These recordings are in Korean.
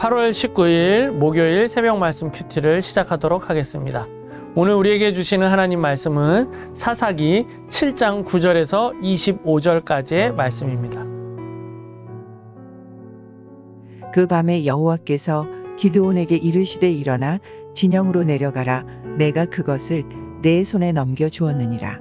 8월 19일 목요일 새벽 말씀 큐티를 시작하도록 하겠습니다. 오늘 우리에게 주시는 하나님 말씀은 사사기 7장 9절에서 25절까지의 말씀입니다. 그 밤에 여호와께서 기드온에게 이르시되 일어나 진영으로 내려가라. 내가 그것을 내 손에 넘겨 주었느니라.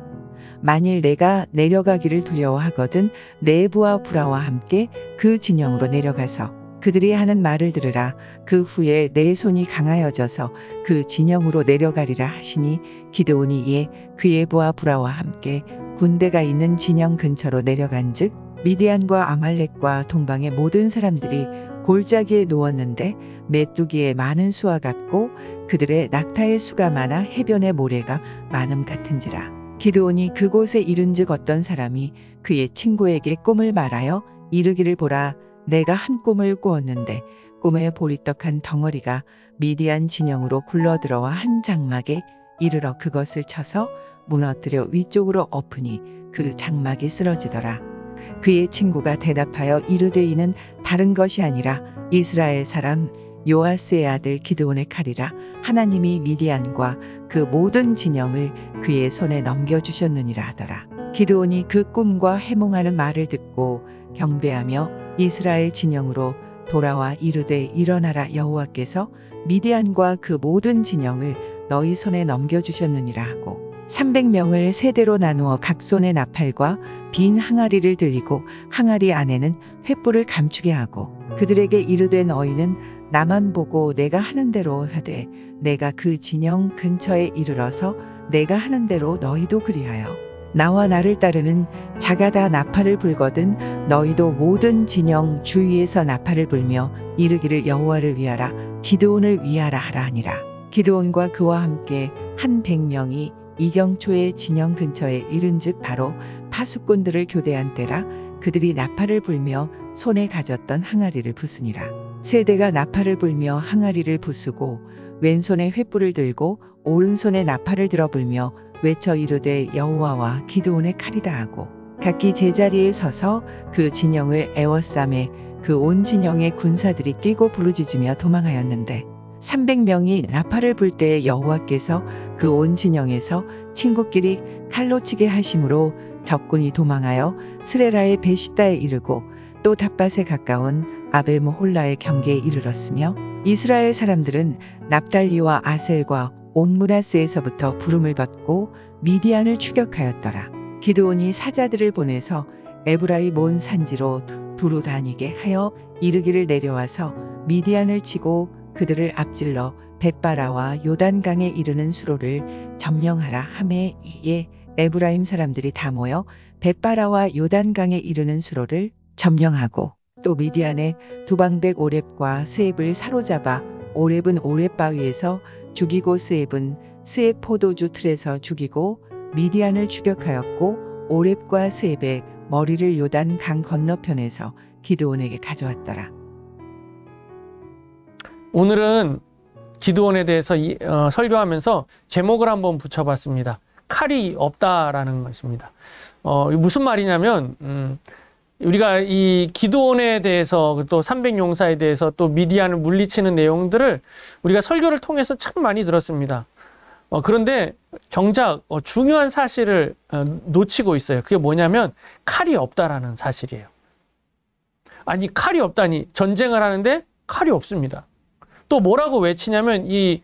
만일 내가 내려가기를 두려워하거든 내 부하 부라와 함께 그 진영으로 내려가서 그들이 하는 말을 들으라. 그 후에 내 손이 강하여져서 그 진영으로 내려가리라 하시니 기드온이 이에 그의 부하 부라와 함께 군대가 있는 진영 근처로 내려간즉 미디안과 아말렉과 동방의 모든 사람들이 골짜기에 누웠는데 메뚜기의 많은 수와 같고 그들의 낙타의 수가 많아 해변의 모래가 많음 같은지라. 기드온이 그곳에 이른즉 어떤 사람이 그의 친구에게 꿈을 말하여 이르기를 보라. 내가 한 꿈을 꾸었는데 꿈에 보리떡 한 덩어리가 미디안 진영으로 굴러들어와 한 장막에 이르러 그것을 쳐서 무너뜨려 위쪽으로 엎으니 그 장막이 쓰러지더라. 그의 친구가 대답하여 이르되 이는 다른 것이 아니라 이스라엘 사람 요아스의 아들 기드온의 칼이라. 하나님이 미디안과 그 모든 진영을 그의 손에 넘겨주셨느니라 하더라. 기드온이 그 꿈과 해몽하는 말을 듣고 경배하며 이스라엘 진영으로 돌아와 이르되 일어나라. 여호와께서 미디안과 그 모든 진영을 너희 손에 넘겨주셨느니라 하고 300명을 세대로 나누어 각 손에 나팔과 빈 항아리를 들리고 항아리 안에는 횃불을 감추게 하고 그들에게 이르되 너희는 나만 보고 내가 하는 대로 하되 내가 그 진영 근처에 이르러서 내가 하는 대로 너희도 그리하여 나와 나를 따르는 자가 다 나팔을 불거든 너희도 모든 진영 주위에서 나팔을 불며 이르기를 여호와를 위하라 기드온을 위하라 하라 하니라. 기드온과 그와 함께 한 100명이 이경초의 진영 근처에 이른즉 바로 파수꾼들을 교대한 때라. 그들이 나팔을 불며 손에 가졌던 항아리를 부수니라. 세대가 나팔을 불며 항아리를 부수고 왼손에 횃불을 들고 오른손에 나팔을 들어 불며 외쳐 이르되 여호와와 기드온의 칼이다 하고 각기 제자리에 서서 그 진영을 에워싸매 그 온 진영의 군사들이 뛰고 부르짖으며 도망하였는데 300명이 나팔을 불 때에 여호와께서 그 온 진영에서 친구끼리 칼로 치게 하심으로 적군이 도망하여 스레라의 베시다에 이르고 또 닷밭에 가까운 아벨모홀라의 경계에 이르렀으며 이스라엘 사람들은 납달리와 아셀과 온 므낫세에서부터 부름을 받고 미디안을 추격하였더라. 기드온이 사자들을 보내서 에브라임 온 산지로 두루 다니게 하여 이르기를 내려와서 미디안을 치고 그들을 앞질러 벳바라와 요단강에 이르는 수로를 점령하라 하매 이에 에브라임 사람들이 다 모여 벳바라와 요단강에 이르는 수로를 점령하고 또 미디안의 두방백 오렙과 스앱을 사로잡아 오렙은 오렙 바위에서 죽이고 스앱은 스앱 포도주 틀에서 죽이고 미디안을 추격하였고 오렙과 스앱의 머리를 요단 강 건너편에서 기드온에게 가져왔더라. 오늘은 기드온에 대해서 설교하면서 제목을 한번 붙여봤습니다. 칼이 없다라는 것입니다. 무슨 말이냐면 우리가 이 기드온에 대해서 또 300용사에 대해서 또 미디안을 물리치는 내용들을 우리가 설교를 통해서 참 많이 들었습니다. 그런데 정작 중요한 사실을 놓치고 있어요. 그게 뭐냐면 칼이 없다라는 사실이에요. 아니 칼이 없다니 전쟁을 하는데 칼이 없습니다. 또 뭐라고 외치냐면 그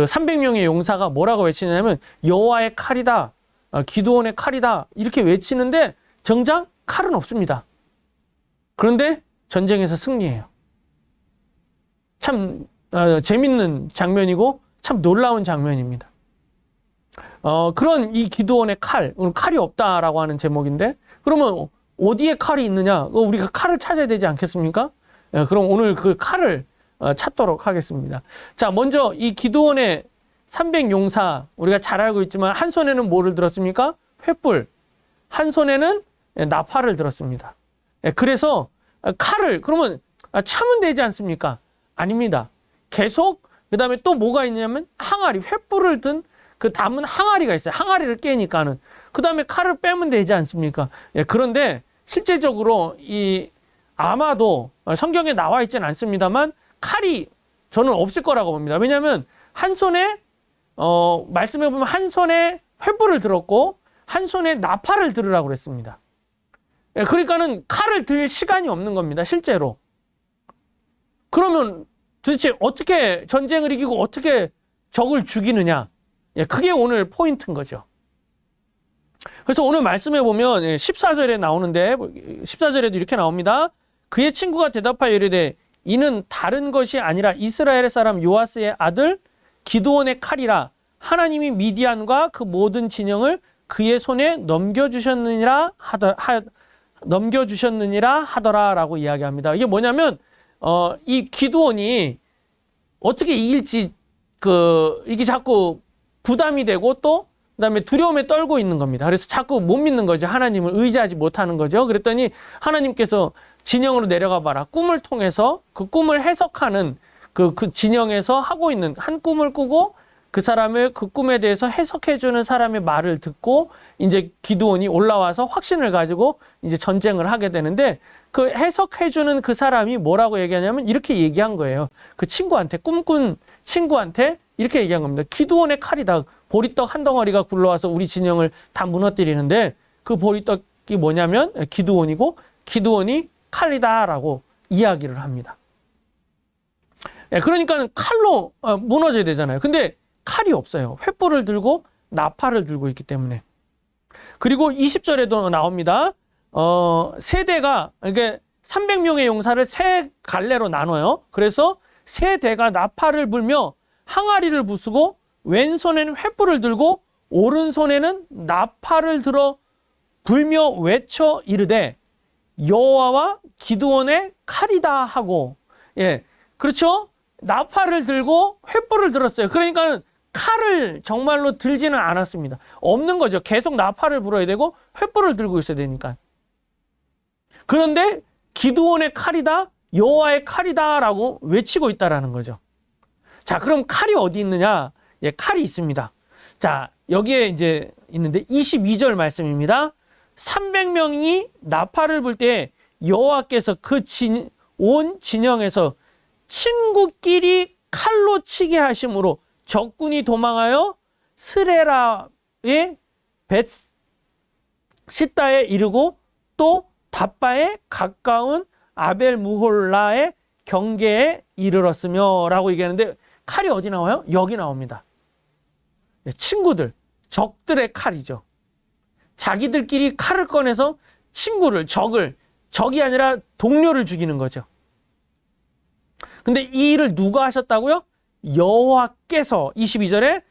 300명의 용사가 뭐라고 외치냐면 여호와의 칼이다, 기드온의 칼이다 이렇게 외치는데 정작 칼은 없습니다. 그런데 전쟁에서 승리해요. 참 재밌는 장면이고 참 놀라운 장면입니다. 그런 이 기드온의 칼이 없다라고 하는 제목인데 그러면 어디에 칼이 있느냐? 우리가 칼을 찾아야 되지 않겠습니까? 그럼 오늘 그 칼을 찾도록 하겠습니다. 자, 먼저 이 기드온의 300용사 우리가 잘 알고 있지만 한 손에는 뭐를 들었습니까? 횃불. 한 손에는 나팔을 들었습니다. 그래서 칼을 그러면 차면 되지 않습니까? 아닙니다. 계속 그 다음에 또 뭐가 있냐면 항아리, 횃불을 든 그 담은 항아리가 있어요. 항아리를 깨니까는 그 다음에 칼을 빼면 되지 않습니까? 그런데 실제적으로 이 아마도 성경에 나와 있지는 않습니다만 칼이 저는 없을 거라고 봅니다. 왜냐하면 한 손에 말씀해 보면 한 손에 횃불을 들었고 한 손에 나팔을 들으라고 그랬습니다. 그러니까는 칼을 들 시간이 없는 겁니다. 실제로. 그러면 도대체 어떻게 전쟁을 이기고 어떻게 적을 죽이느냐? 그게 오늘 포인트인 거죠. 그래서 오늘 말씀해 보면 14절에 나오는데 14절에도 이렇게 나옵니다. 그의 친구가 대답하여 이르되 이는 다른 것이 아니라 이스라엘 사람 요아스의 아들 기드온의 칼이라 하나님이 미디안과 그 모든 진영을 그의 손에 넘겨주셨느니라 하더라라고 이야기합니다. 이게 뭐냐면 이 기드온이 어떻게 이길지 이게 자꾸 부담이 되고 또 그다음에 두려움에 떨고 있는 겁니다. 그래서 자꾸 못 믿는 거죠. 하나님을 의지하지 못하는 거죠. 그랬더니 하나님께서 진영으로 내려가 봐라. 꿈을 통해서 그 꿈을 해석하는 그 진영에서 하고 있는 한 꿈을 꾸고 그 사람을 그 꿈에 대해서 해석해주는 사람의 말을 듣고 이제 기드온이 올라와서 확신을 가지고 이제 전쟁을 하게 되는데 그 해석해주는 그 사람이 뭐라고 얘기하냐면 이렇게 얘기한 거예요. 그 친구한테 꿈꾼 친구한테 이렇게 얘기한 겁니다. 기드온의 칼이다. 보리떡 한 덩어리가 굴러와서 우리 진영을 다 무너뜨리는데 그 보리떡이 뭐냐면 기드온이고 기드온이 칼이다라고 이야기를 합니다. 그러니까 칼로 무너져야 되잖아요. 근데 칼이 없어요. 횃불을 들고 나팔을 들고 있기 때문에. 그리고 20절에도 나옵니다. 세대가 이게 300명의 용사를 세 갈래로 나눠요. 그래서 세 대가 나팔을 불며 항아리를 부수고 왼손에는 횃불을 들고 오른손에는 나팔을 들어 불며 외쳐 이르되 여호와와 기드온의 칼이다 하고 그렇죠? 나팔을 들고 횃불을 들었어요. 그러니까 칼을 정말로 들지는 않았습니다. 없는 거죠. 계속 나팔을 불어야 되고 횃불을 들고 있어야 되니까. 그런데 기드온의 칼이다, 여호와의 칼이다라고 외치고 있다라는 거죠. 자, 그럼 칼이 어디 있느냐? 칼이 있습니다. 자, 여기에 이제 있는데 22절 말씀입니다. 300명이 나팔을 불 때 여호와께서 온 진영에서 친구끼리 칼로 치게 하심으로 적군이 도망하여 스레라의 벳시다에 이르고 또 답바에 가까운 아벨무홀라의 경계에 이르렀으며 라고 얘기하는데 칼이 어디 나와요? 여기 나옵니다. 친구들, 적들의 칼이죠. 자기들끼리 칼을 꺼내서 친구를, 적이 아니라 동료를 죽이는 거죠. 근데 이 일을 누가 하셨다고요? 여호와께서 22절에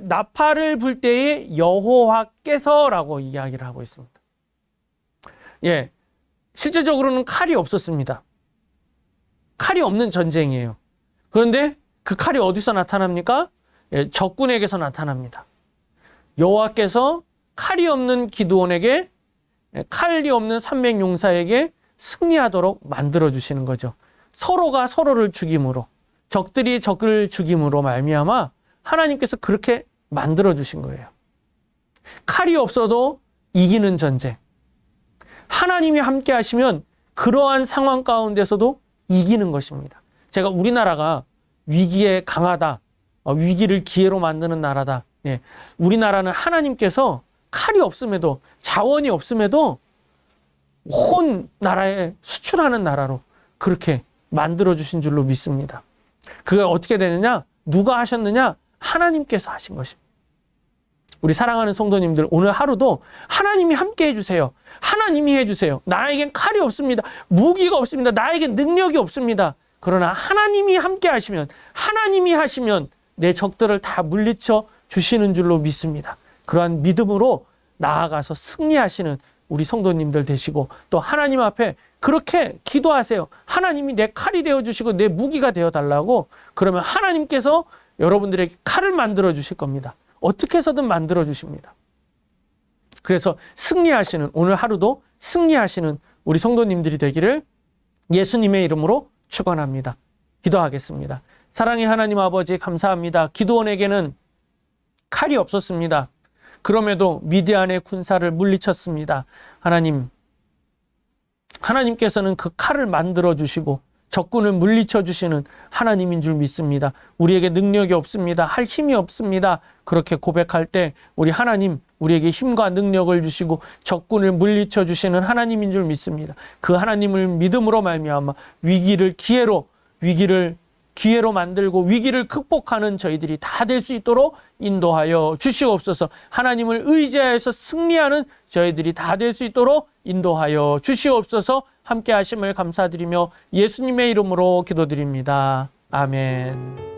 나팔을 불 때에 여호와께서라고 이야기를 하고 있습니다. 실제적으로는 칼이 없었습니다. 칼이 없는 전쟁이에요. 그런데 그 칼이 어디서 나타납니까? 적군에게서 나타납니다. 여호와께서 칼이 없는 기드온에게 칼이 없는 300용사에게 승리하도록 만들어주시는 거죠. 서로가 서로를 죽임으로 적들이 적을 죽임으로 말미암아 하나님께서 그렇게 만들어주신 거예요. 칼이 없어도 이기는 전쟁. 하나님이 함께 하시면 그러한 상황 가운데서도 이기는 것입니다. 제가 우리나라가 위기에 강하다, 위기를 기회로 만드는 나라다. 우리나라는 하나님께서 칼이 없음에도 자원이 없음에도 온 나라에 수출하는 나라로 그렇게 만들어주신 줄로 믿습니다. 그게 어떻게 되느냐? 누가 하셨느냐? 하나님께서 하신 것입니다. 우리 사랑하는 성도님들, 오늘 하루도 하나님이 함께 해주세요. 하나님이 해주세요. 나에겐 칼이 없습니다. 무기가 없습니다. 나에겐 능력이 없습니다. 그러나 하나님이 함께 하시면, 하나님이 하시면 내 적들을 다 물리쳐 주시는 줄로 믿습니다. 그러한 믿음으로 나아가서 승리하시는 우리 성도님들 되시고 또 하나님 앞에 그렇게 기도하세요. 하나님이 내 칼이 되어주시고 내 무기가 되어달라고. 그러면 하나님께서 여러분들에게 칼을 만들어 주실 겁니다. 어떻게 해서든 만들어 주십니다. 그래서 승리하시는, 오늘 하루도 승리하시는 우리 성도님들이 되기를 예수님의 이름으로 축원합니다. 기도하겠습니다. 사랑의 하나님 아버지 감사합니다. 기드온에게는 칼이 없었습니다. 그럼에도 미디안의 군사를 물리쳤습니다. 하나님, 하나님께서는 그 칼을 만들어 주시고 적군을 물리쳐 주시는 하나님인 줄 믿습니다. 우리에게 능력이 없습니다. 할 힘이 없습니다. 그렇게 고백할 때 우리 하나님 우리에게 힘과 능력을 주시고 적군을 물리쳐 주시는 하나님인 줄 믿습니다. 그 하나님을 믿음으로 말미암아 위기를 기회로 만들고 위기를 극복하는 저희들이 다 될 수 있도록 인도하여 주시옵소서. 하나님을 의지하여서 승리하는 저희들이 다 될 수 있도록 인도하여 주시옵소서. 함께 하심을 감사드리며 예수님의 이름으로 기도드립니다. 아멘.